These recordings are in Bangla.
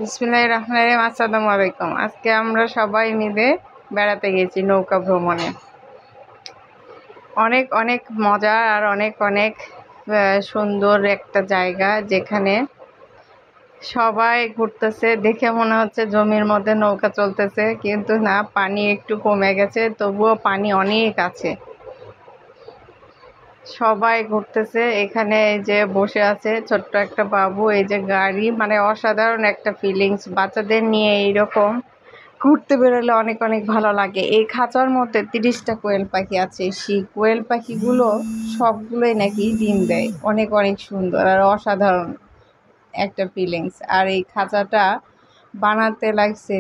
বিসমিল্লাহির রহমানির রহিম। আসসালামু আলাইকুম। আজকে আমরা সবাই মিলে বেড়াতে গেছি নৌকা ভ্রমণে। অনেক অনেক মজা আর অনেক অনেক সুন্দর একটা জায়গা, যেখানে সবাই ঘুরতেছে। দেখে মনে হচ্ছে জমির মধ্যে নৌকা চলতেছে, কিন্তু না, পানি একটু কমে গেছে, তবুও পানি অনেক আছে। সবাই ঘুরতেছে। এখানে এই যে বসে আছে ছোট্ট একটা বাবু, এই যে গাড়ি, মানে অসাধারণ একটা ফিলিংস। বাচ্চাদের নিয়ে এইরকম ঘুরতে বেরোলে অনেক অনেক ভালো লাগে। এই খাঁচার মধ্যে 30টা কোয়েল পাখি আছে। সেই কোয়েল পাখিগুলো সবগুলোই নাকি ডিম দেয়। অনেক অনেক সুন্দর আর অসাধারণ একটা ফিলিংস। আর এই খাঁচাটা বানাতে লাগছে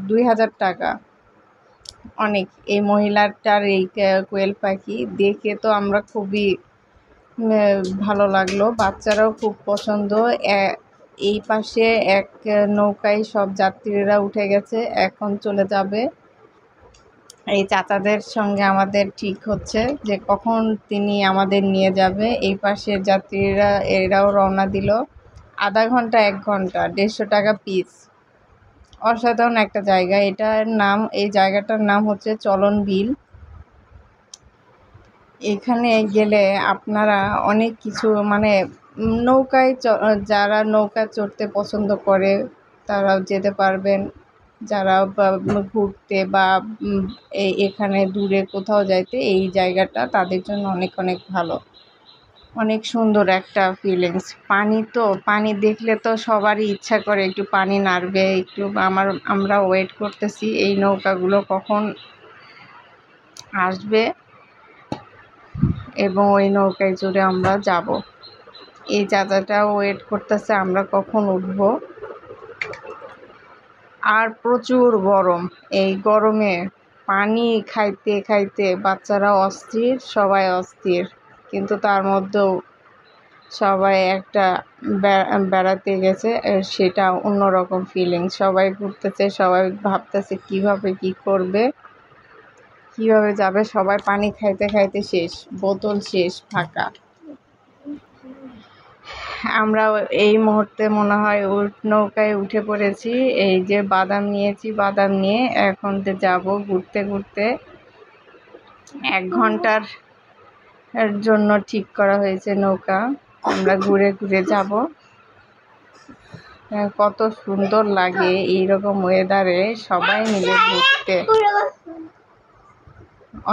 2000 টাকা। অনেক। এই মহিলাটার এই কোয়েল পাখি দেখে তো আমরা খুবই ভালো লাগলো, বাচ্চারাও খুব পছন্দ। এই পাশে এক নৌকায় সব যাত্রীরা উঠে গেছে, এখন চলে যাবে। এই চাচাদের সঙ্গে আমাদের ঠিক হচ্ছে যে কখন তিনি আমাদের নিয়ে যাবে। এই পাশের যাত্রীরা এরাও রওনা দিল। আধা ঘন্টা 1 ঘন্টা, 150 টাকা পিস। অসাধারণ একটা জায়গা। এই জায়গাটার নাম হচ্ছে চলন বিল। এখানে গেলে আপনারা অনেক কিছু, মানে নৌকায় যারা নৌকা চড়তে পছন্দ করে তারাও যেতে পারবেন। যারা ঘুরতে বা এখানে দূরে কোথাও যাইতে, এই জায়গাটা তাদের জন্য অনেক অনেক ভালো। অনেক সুন্দর একটা ফিলিংস। পানি দেখলে তো সবারই ইচ্ছা করে একটু পানি নাড়বে। আমরা ওয়েট করতেছি এই নৌকাগুলো কখন আসবে এবং ওই নৌকায় চড়ে আমরা যাব। এই চাচাটাও ওয়েট করতেছে আমরা কখন উঠব। আর প্রচুর গরম। এই গরমে পানি খাইতে খাইতে বাচ্চারা অস্থির, সবাই অস্থির, কিন্তু তার মধ্যেও সবাই একটা বেড়াতে গেছে, সেটা অন্যরকম ফিলিং। সবাই ঘুরতেছে, সবাই ভাবতেছে কিভাবে কি করবে, কিভাবে যাবে। সবাই পানি খাইতে খাইতে শেষ, বোতল শেষ, ফাঁকা। আমরা এই মুহূর্তে মনে হয় নৌকায় উঠে পড়েছি। এই যে বাদাম নিয়েছি, বাদাম নিয়ে এখন যাব ঘুরতে ঘুরতে। 1 ঘন্টার জন্য ঠিক করা হয়েছে নৌকা। আমরা ঘুরে ঘুরে যাব। কত সুন্দর লাগে এইরকম ওয়েদারে সবাই মিলে ঘুরতে,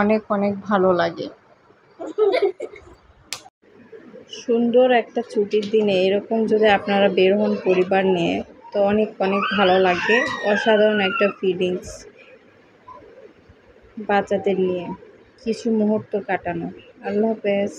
অনেক অনেক ভালো লাগে। সুন্দর একটা ছুটির দিনে এরকম যদি আপনারা বের হন পরিবার নিয়ে, তো অনেক অনেক ভালো লাগে। অসাধারণ একটা ফিলিংস বাচ্চাদের নিয়ে কিছু মুহূর্ত কাটানো। আল্লাহ হাফেজ।